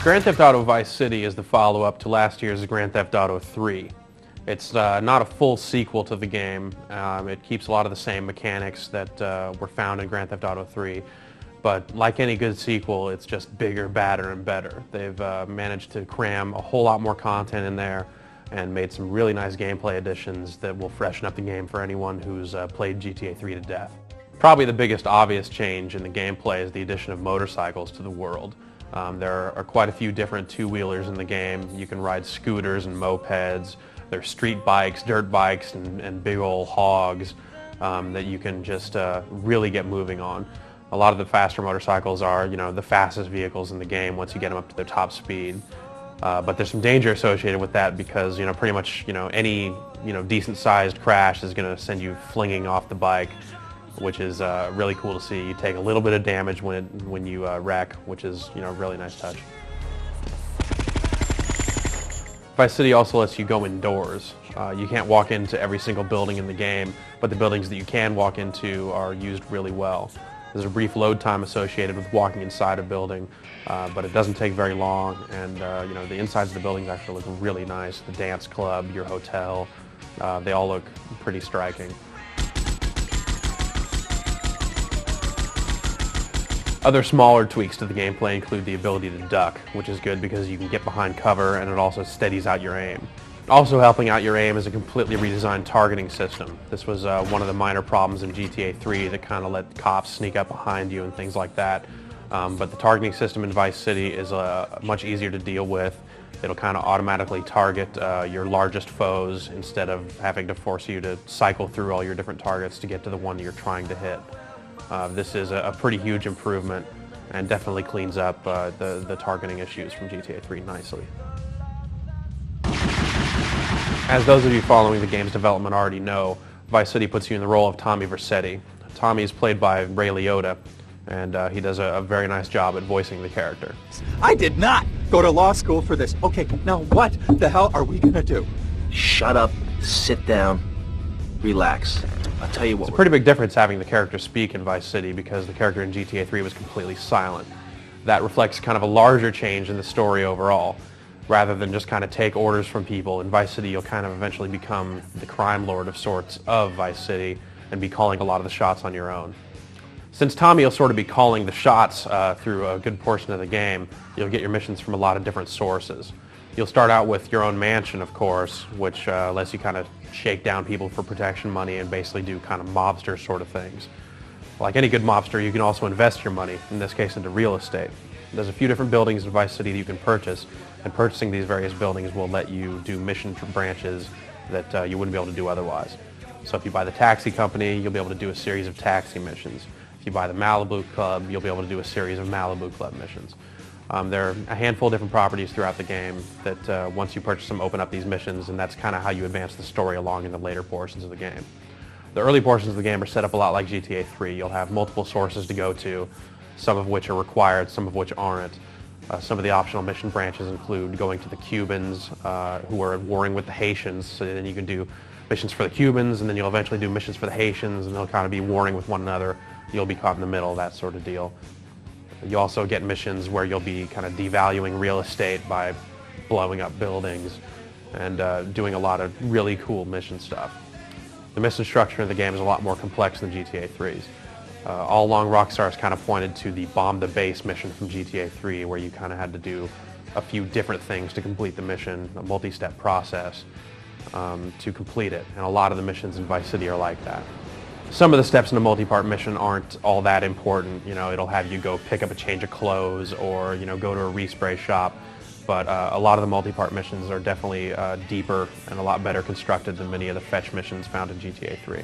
Grand Theft Auto Vice City is the follow-up to last year's Grand Theft Auto 3. It's not a full sequel to the game. It keeps a lot of the same mechanics that were found in Grand Theft Auto 3, but like any good sequel, it's just bigger, badder, and better. They've managed to cram a whole lot more content in there and made some really nice gameplay additions that will freshen up the game for anyone who's played GTA 3 to death. Probably the biggest obvious change in the gameplay is the addition of motorcycles to the world. There are quite a few different two-wheelers in the game. You can ride scooters and mopeds. There's street bikes, dirt bikes, and big old hogs that you can just really get moving on. A lot of the faster motorcycles are, the fastest vehicles in the game once you get them up to their top speed. But there's some danger associated with that because, pretty much, any, decent-sized crash is going to send you flinging off the bike, which is really cool to see. You take a little bit of damage when you wreck, which is, a really nice touch. Vice City also lets you go indoors. You can't walk into every single building in the game, but the buildings that you can walk into are used really well. There's a brief load time associated with walking inside a building, but it doesn't take very long, and the insides of the buildings actually look really nice. The dance club, your hotel, they all look pretty striking. Other smaller tweaks to the gameplay include the ability to duck, which is good because you can get behind cover and it also steadies out your aim. Also helping out your aim is a completely redesigned targeting system. This was one of the minor problems in GTA 3 that kind of let cops sneak up behind you and things like that. But the targeting system in Vice City is much easier to deal with. It'll kind of automatically target your largest foes instead of having to force you to cycle through all your different targets to get to the one you're trying to hit. This is a pretty huge improvement and definitely cleans up the targeting issues from GTA 3 nicely. As those of you following the game's development already know, Vice City puts you in the role of Tommy Vercetti. Tommy is played by Ray Liotta, and he does a very nice job at voicing the character. I did not go to law school for this. Okay, now what the hell are we gonna do? Shut up, sit down, relax. I'll tell you what. It's a pretty big difference having the character speak in Vice City because the character in GTA 3 was completely silent. That reflects kind of a larger change in the story overall. Rather than just kind of take orders from people, in Vice City you'll kind of eventually become the crime lord of sorts of Vice City and be calling a lot of the shots on your own. Since Tommy will sort of be calling the shots through a good portion of the game, you'll get your missions from a lot of different sources. You'll start out with your own mansion, of course, which lets you kind of shake down people for protection money and basically do kind of mobster sort of things. Like any good mobster, you can also invest your money, in this case into real estate. There's a few different buildings in Vice City that you can purchase, and purchasing these various buildings will let you do mission branches that you wouldn't be able to do otherwise. So if you buy the taxi company, you'll be able to do a series of taxi missions. If you buy the Malibu Club, you'll be able to do a series of Malibu Club missions. There are a handful of different properties throughout the game that once you purchase them, open up these missions, and that's kind of how you advance the story along in the later portions of the game. The early portions of the game are set up a lot like GTA 3. You'll have multiple sources to go to, some of which are required, some of which aren't. Some of the optional mission branches include going to the Cubans who are warring with the Haitians, so then you can do missions for the Cubans, and then you'll eventually do missions for the Haitians, and they'll kind of be warring with one another. You'll be caught in the middle, that sort of deal. You also get missions where you'll be kind of devaluing real estate by blowing up buildings and doing a lot of really cool mission stuff. The mission structure in the game is a lot more complex than GTA 3's. All along, Rockstar's kind of pointed to the bomb the base mission from GTA 3, where you kind of had to do a few different things to complete the mission, a multi-step process to complete it. And a lot of the missions in Vice City are like that. Some of the steps in a multi-part mission aren't all that important. It'll have you go pick up a change of clothes or, go to a respray shop. But a lot of the multi-part missions are definitely deeper and a lot better constructed than many of the fetch missions found in GTA 3.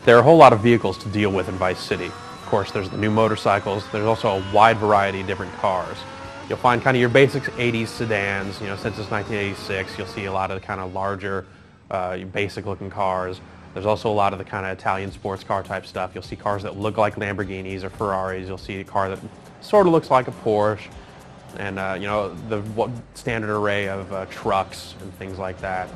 There are a whole lot of vehicles to deal with in Vice City. Of course, there's the new motorcycles. There's also a wide variety of different cars. You'll find kind of your basic 80s sedans. Since it's 1986, you'll see a lot of the kind of larger, basic looking cars. There's also a lot of the kind of Italian sports car type stuff. You'll see cars that look like Lamborghinis or Ferraris. You'll see a car that sort of looks like a Porsche. And, the standard array of trucks and things like that.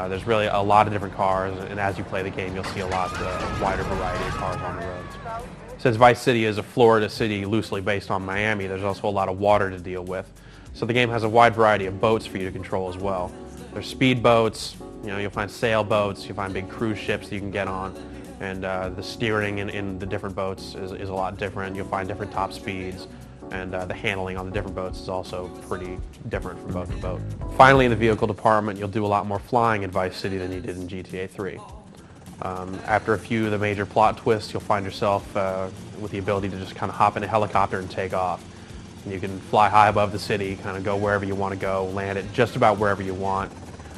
There's really a lot of different cars, and as you play the game, you'll see a lot wider variety of cars on the roads. Since Vice City is a Florida city loosely based on Miami, there's also a lot of water to deal with. So the game has a wide variety of boats for you to control as well. There's speed boats, you'll find sailboats, you'll find big cruise ships that you can get on, and the steering in the different boats is a lot different. You'll find different top speeds, and the handling on the different boats is also pretty different from boat to boat. Finally, in the vehicle department, you'll do a lot more flying in Vice City than you did in GTA 3. After a few of the major plot twists, you'll find yourself with the ability to just kind of hop in a helicopter and take off. And you can fly high above the city, kind of go wherever you want to go, land at just about wherever you want.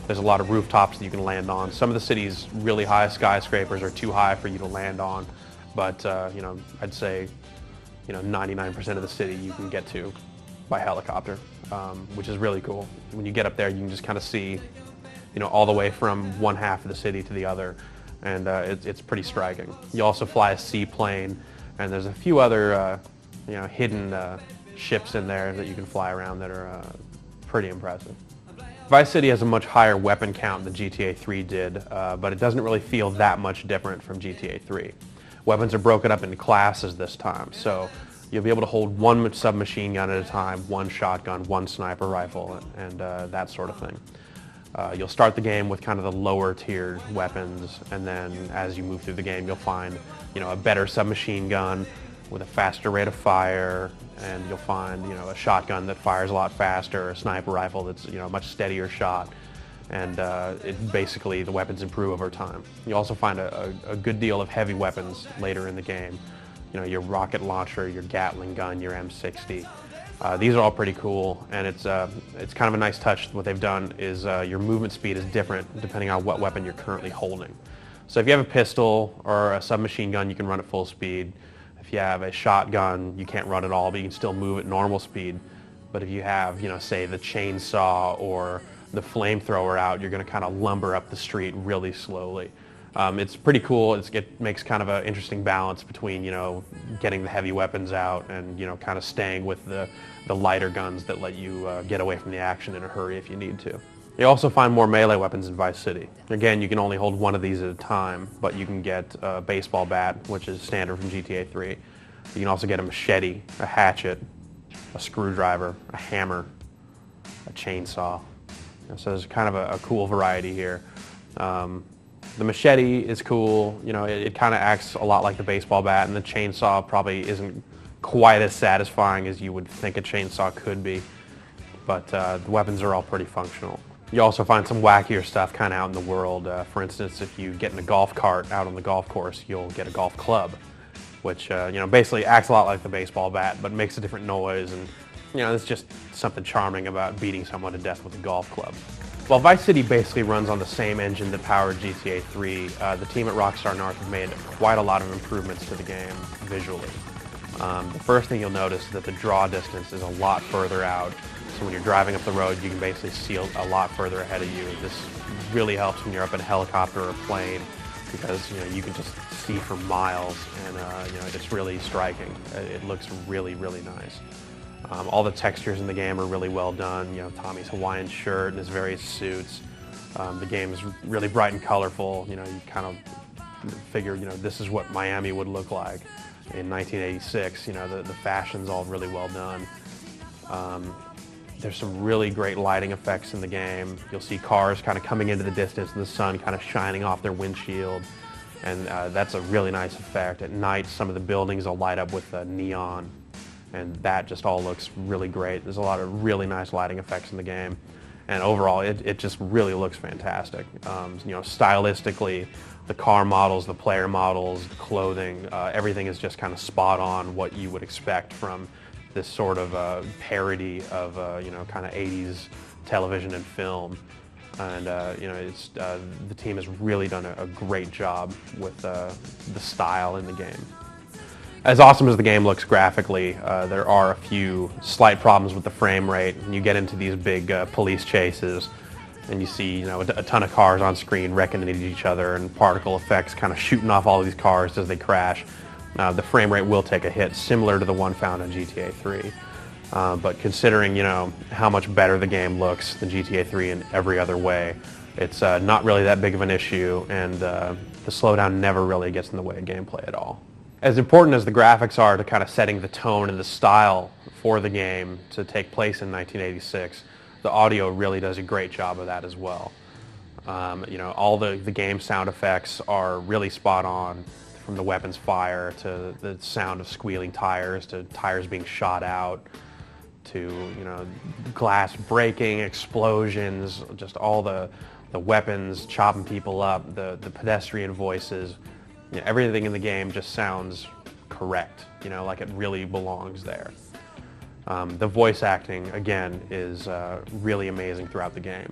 There's a lot of rooftops that you can land on. Some of the city's really high skyscrapers are too high for you to land on, but I'd say 99% of the city you can get to by helicopter, which is really cool. When you get up there, you can just kind of see, all the way from one half of the city to the other, and it's pretty striking. You also fly a seaplane, and there's a few other, hidden ships in there that you can fly around that are pretty impressive. Vice City has a much higher weapon count than GTA 3 did, but it doesn't really feel that much different from GTA 3. Weapons are broken up into classes this time, so you'll be able to hold one submachine gun at a time, one shotgun, one sniper rifle, and that sort of thing. You'll start the game with kind of the lower tiered weapons, and then as you move through the game, you'll find a better submachine gun with a faster rate of fire, and you'll find a shotgun that fires a lot faster, a sniper rifle that's a much steadier shot, and basically the weapons improve over time. You also find a good deal of heavy weapons later in the game. Your rocket launcher, your Gatling gun, your M60. These are all pretty cool, and it's kind of a nice touch. What they've done is your movement speed is different depending on what weapon you're currently holding. So if you have a pistol or a submachine gun, you can run at full speed. If you have a shotgun, you can't run at all, but you can still move at normal speed. But if you have, say the chainsaw or the flamethrower out, you're going to kind of lumber up the street really slowly. It's pretty cool. It makes kind of an interesting balance between, getting the heavy weapons out and, kind of staying with the lighter guns that let you get away from the action in a hurry if you need to. You also find more melee weapons in Vice City. Again, you can only hold one of these at a time, but you can get a baseball bat, which is standard from GTA 3. You can also get a machete, a hatchet, a screwdriver, a hammer, a chainsaw. So there's kind of a cool variety here. The machete is cool. It kind of acts a lot like the baseball bat, and the chainsaw probably isn't quite as satisfying as you would think a chainsaw could be, but the weapons are all pretty functional. You also find some wackier stuff kind of out in the world. For instance, if you get in a golf cart out on the golf course, you'll get a golf club, which basically acts a lot like the baseball bat, but makes a different noise, and there's just something charming about beating someone to death with a golf club. While Vice City basically runs on the same engine that powered GTA 3, the team at Rockstar North have made quite a lot of improvements to the game visually. The first thing you'll notice is that the draw distance is a lot further out. So when you're driving up the road, you can basically see a lot further ahead of you. This really helps when you're up in a helicopter or a plane, because you can just see for miles, and it's really striking. It looks really, really nice. All the textures in the game are really well done. Tommy's Hawaiian shirt and his various suits. The game is really bright and colorful. You kind of figure, this is what Miami would look like in 1986. The fashion's all really well done. There's some really great lighting effects in the game. You'll see cars kind of coming into the distance and the sun kind of shining off their windshield. And that's a really nice effect. At night, some of the buildings will light up with neon, and that just all looks really great. There's a lot of really nice lighting effects in the game, and overall it just really looks fantastic. Stylistically, the car models, the player models, the clothing, everything is just kind of spot on what you would expect from this sort of parody of kind of 80s television and film. And the team has really done a great job with the style in the game. As awesome as the game looks graphically, there are a few slight problems with the frame rate. And you get into these big police chases, and you see, a ton of cars on screen wrecking into each other, and particle effects kind of shooting off all of these cars as they crash. The frame rate will take a hit, similar to the one found in GTA 3. But considering, how much better the game looks than GTA 3 in every other way, it's not really that big of an issue, and the slowdown never really gets in the way of gameplay at all. As important as the graphics are to kind of setting the tone and the style for the game to take place in 1986, the audio really does a great job of that as well. All the game sound effects are really spot on, from the weapons fire to the sound of squealing tires to tires being shot out to glass breaking, explosions, just all the weapons chopping people up, the pedestrian voices. Everything in the game just sounds correct, like it really belongs there. The voice acting, again, is really amazing throughout the game.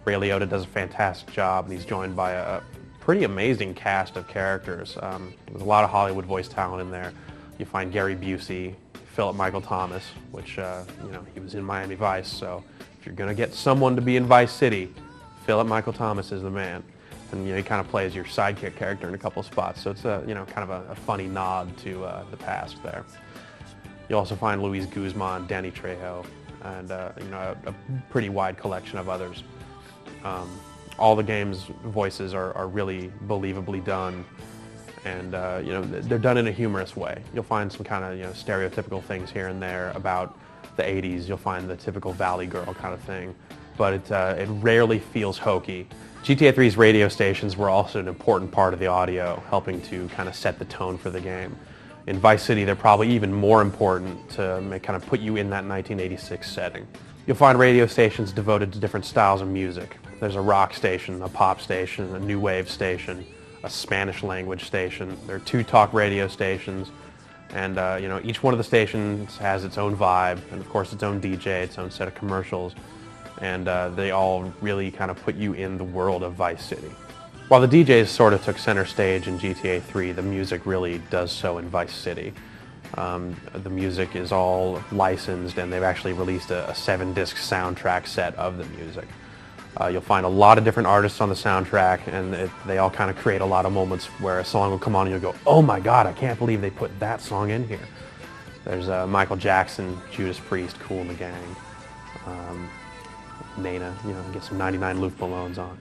Ray Liotta does a fantastic job, and he's joined by a pretty amazing cast of characters. There's a lot of Hollywood voice talent in there. You find Gary Busey, Philip Michael Thomas, which, he was in Miami Vice, so if you're going to get someone to be in Vice City, Philip Michael Thomas is the man. And he kind of plays your sidekick character in a couple of spots, so it's kind of a funny nod to the past there. You also find Luis Guzman, Danny Trejo, and a pretty wide collection of others. All the game's voices are really believably done, and they're done in a humorous way. You'll find some kind of stereotypical things here and there about the 80s. You'll find the typical Valley Girl kind of thing, but it rarely feels hokey. GTA 3's radio stations were also an important part of the audio, helping to kind of set the tone for the game. In Vice City, they're probably even more important to kind of put you in that 1986 setting. You'll find radio stations devoted to different styles of music. There's a rock station, a pop station, a new wave station, a Spanish language station. There are 2 talk radio stations, and each one of the stations has its own vibe, and of course its own DJ, its own set of commercials. And they all really kind of put you in the world of Vice City. While the DJs sort of took center stage in GTA 3, the music really does so in Vice City. The music is all licensed, and they've actually released a 7-disc soundtrack set of the music. You'll find a lot of different artists on the soundtrack, and they all kind of create a lot of moments where a song will come on and you'll go, oh my god, I can't believe they put that song in here. There's Michael Jackson, Judas Priest, Kool and the Gang. Nana, get some 99 Luftballons on.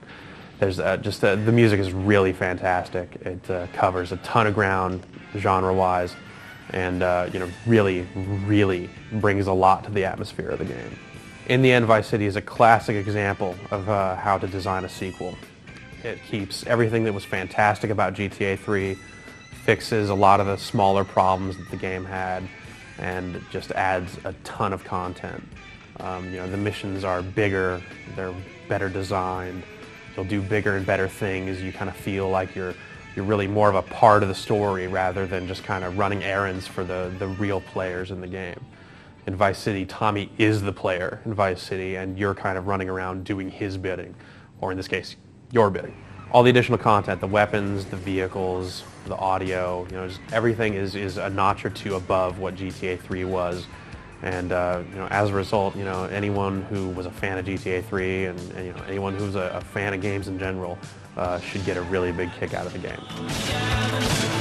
There's the music is really fantastic. It covers a ton of ground genre-wise, and really, really brings a lot to the atmosphere of the game. In the end, Vice City is a classic example of how to design a sequel. It keeps everything that was fantastic about GTA 3, fixes a lot of the smaller problems that the game had, and just adds a ton of content. The missions are bigger, they're better designed, they'll do bigger and better things. You kind of feel like you're really more of a part of the story rather than just kind of running errands for the real players in the game. In Vice City, Tommy is the player in Vice City, and you're kind of running around doing his bidding, or in this case, your bidding. All the additional content, the weapons, the vehicles, the audio, just everything is a notch or 2 above what GTA 3 was. And as a result, anyone who was a fan of GTA 3 and anyone who's a fan of games in general should get a really big kick out of the game.